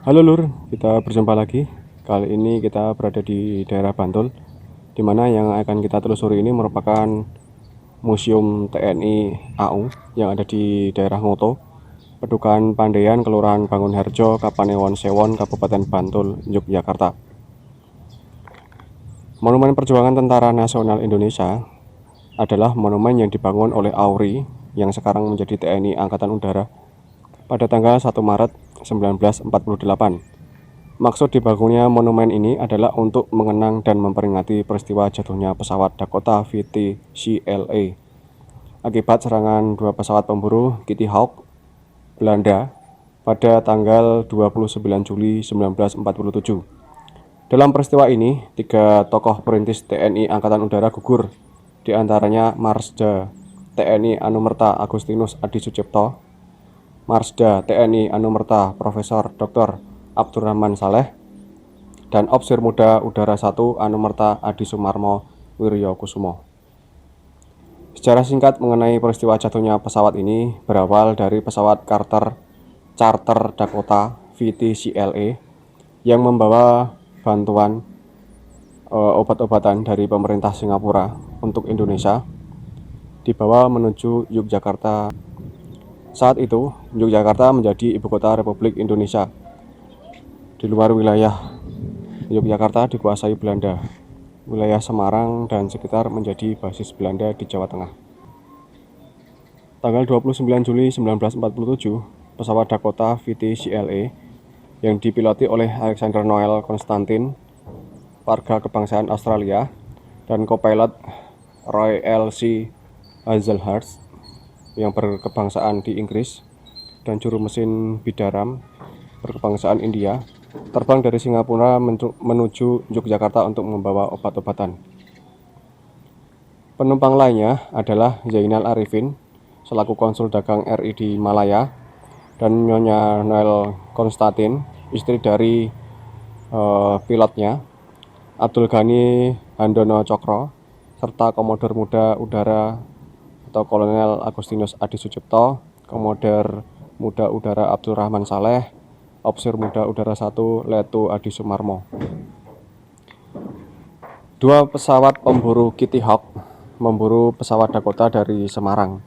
Halo Lur, kita berjumpa lagi. Kali ini kita berada di daerah Bantul, di mana yang akan kita telusuri ini merupakan Museum TNI AU yang ada di daerah Ngoto, Pedukan Pandaian, Kelurahan Bangunharjo, Kapanewon Sewon, Kabupaten Bantul, Yogyakarta. Monumen Perjuangan Tentara Nasional Indonesia adalah monumen yang dibangun oleh AURI yang sekarang menjadi TNI Angkatan Udara pada tanggal 1 Maret 1948. Maksud dibangunnya monumen ini adalah untuk mengenang dan memperingati peristiwa jatuhnya pesawat Dakota VT-CLA akibat serangan dua pesawat pemburu Kitty Hawk Belanda pada tanggal 29 Juli 1947. Dalam peristiwa ini, 3 tokoh perintis TNI Angkatan Udara gugur, di antaranya Marsda TNI Anumerta Agustinus Adi Sucipto, Marsda TNI Anumerta Profesor Dr. Abdurrahman Saleh, dan Opsir Muda Udara 1 Anumerta Adi Sumarmo Wiryokusumo. Sejarah singkat mengenai peristiwa jatuhnya pesawat ini berawal dari pesawat charter Dakota VT-CLA yang membawa bantuan obat-obatan dari pemerintah Singapura untuk Indonesia dibawa menuju Yogyakarta. Saat itu, Yogyakarta menjadi ibu kota Republik Indonesia. Di luar wilayah Yogyakarta dikuasai Belanda. Wilayah Semarang dan sekitar menjadi basis Belanda di Jawa Tengah. Tanggal 29 Juli 1947, pesawat Dakota VT-CLA yang dipiloti oleh Alexander Noel Constantine, warga kebangsaan Australia, dan kopilot Roy L. C. Hazelhurst yang berkebangsaan di Inggris, dan juru mesin Bidaram berkebangsaan India, terbang dari Singapura menuju Yogyakarta untuk membawa obat-obatan. Penumpang lainnya adalah Zainal Arifin selaku konsul dagang RI di Malaya, dan Nyonya Noel Konstantin, istri dari pilotnya, Abdul Ghani Handono Cokro, serta Komodor Muda Udara atau Kolonel Agustinus Adi Sucipto, Komodor Muda Udara Abdurrahman Saleh, Opsir Muda Udara 1 Letu Adi Sumarmo. 2 pesawat pemburu Kitty Hawk memburu pesawat Dakota dari Semarang.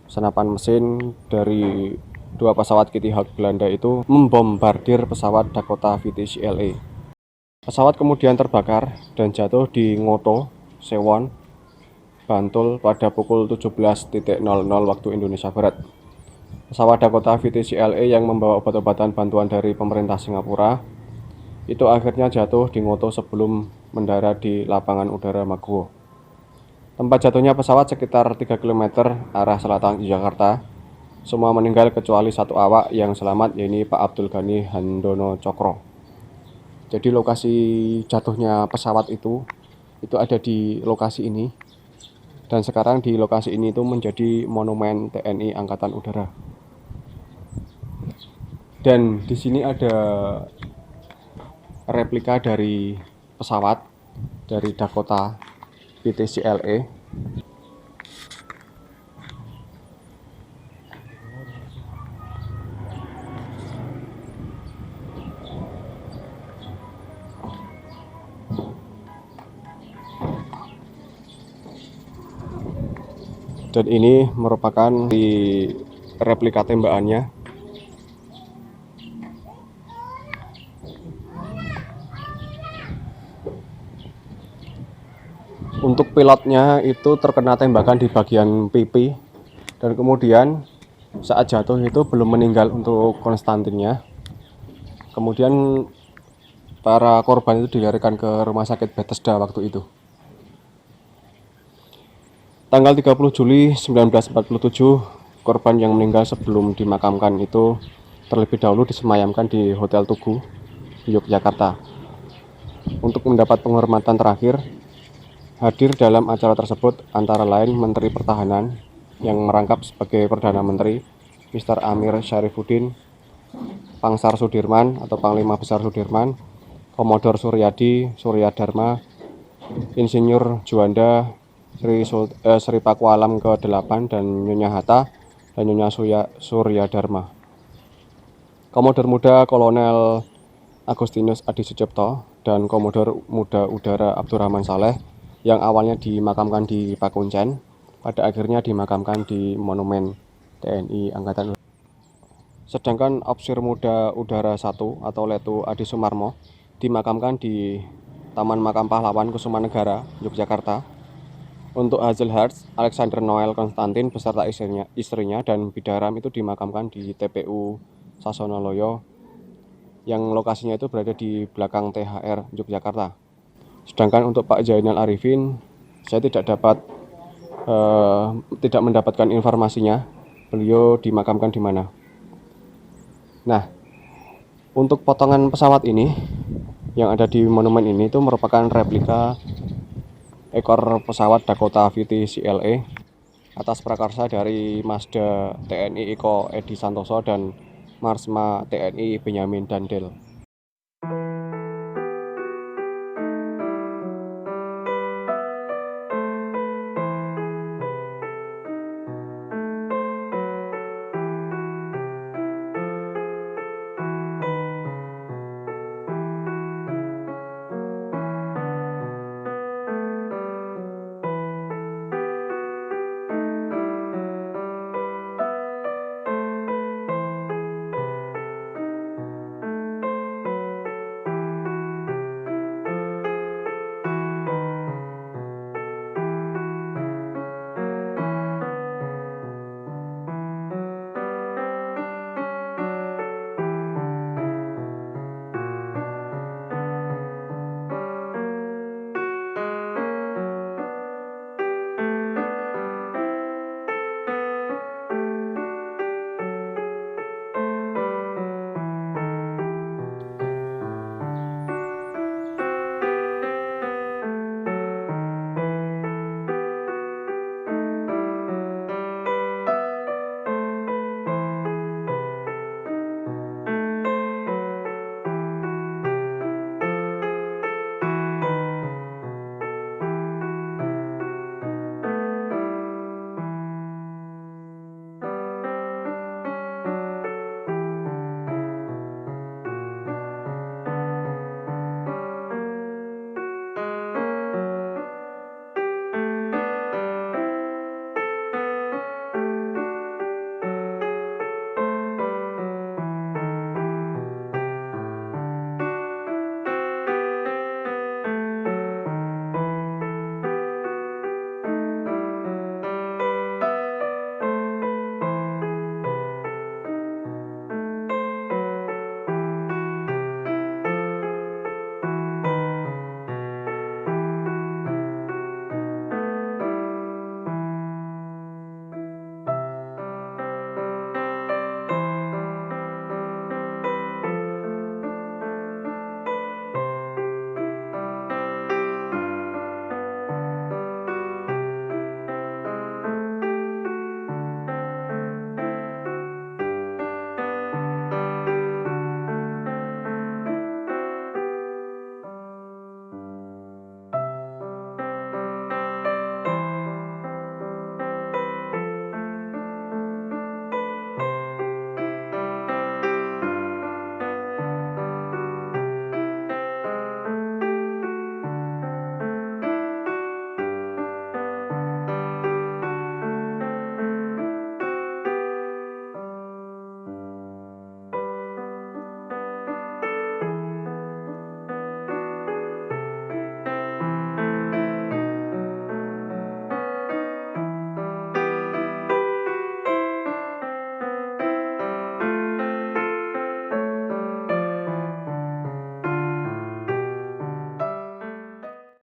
Senapan mesin dari 2 pesawat Kitty Hawk Belanda itu membombardir pesawat Dakota VT-CLA. Pesawat kemudian terbakar dan jatuh di Ngoto, Sewon, Bantul pada pukul 17.00 waktu Indonesia Barat. Pesawat Dakota VT-CLA yang membawa obat-obatan bantuan dari pemerintah Singapura itu akhirnya jatuh di Ngoto sebelum mendarat di lapangan udara Maguwo. Tempat jatuhnya pesawat sekitar 3 km arah selatan Jakarta. Semua meninggal kecuali 1 awak yang selamat, yaitu Pak Abdul Ghani Handono Cokro. Jadi lokasi jatuhnya pesawat itu ada di lokasi ini, dan sekarang di lokasi ini itu menjadi monumen TNI Angkatan Udara. Dan di sini ada replika dari pesawat dari Dakota VT-CLA. Dan ini merupakan di replika tembakannya. Untuk pilotnya itu terkena tembakan di bagian pipi, dan kemudian saat jatuh itu belum meninggal untuk Konstantinnya. Kemudian para korban itu dilarikan ke rumah sakit Bethesda waktu itu. Tanggal 30 Juli 1947, korban yang meninggal sebelum dimakamkan itu terlebih dahulu disemayamkan di Hotel Tugu di Yogyakarta. Untuk mendapat penghormatan terakhir, hadir dalam acara tersebut antara lain Menteri Pertahanan yang merangkap sebagai Perdana Menteri, Mr. Amir Syarifuddin, Pangsar Sudirman atau Panglima Besar Sudirman, Komodor Suryadi Suryadharma, Insinyur Juanda Sri Pakualam ke-8, dan Nyonya Hatta dan Nyonya Suryadharma. Komodor Muda Kolonel Agustinus Adi Sucipto dan Komodor Muda Udara Abdurrahman Saleh yang awalnya dimakamkan di Pakuncen, pada akhirnya dimakamkan di Monumen TNI Angkatan Udara. Sedangkan Opsir Muda Udara 1 atau Letu Adi Sumarmo dimakamkan di Taman Makam Pahlawan Kusumanegara, Yogyakarta. Untuk Hazel Hertz, Alexander Noel Konstantin beserta istrinya dan Bidaram itu dimakamkan di TPU Sasonoloyo yang lokasinya itu berada di belakang THR Yogyakarta. Sedangkan untuk Pak Zainal Arifin, saya tidak mendapatkan informasinya, beliau dimakamkan di mana. Nah, untuk potongan pesawat ini yang ada di monumen ini itu merupakan replika ekor pesawat Dakota VT CLE atas prakarsa dari Mazda TNI Eko Edi Santoso dan Marsma TNI Benyamin Dandel.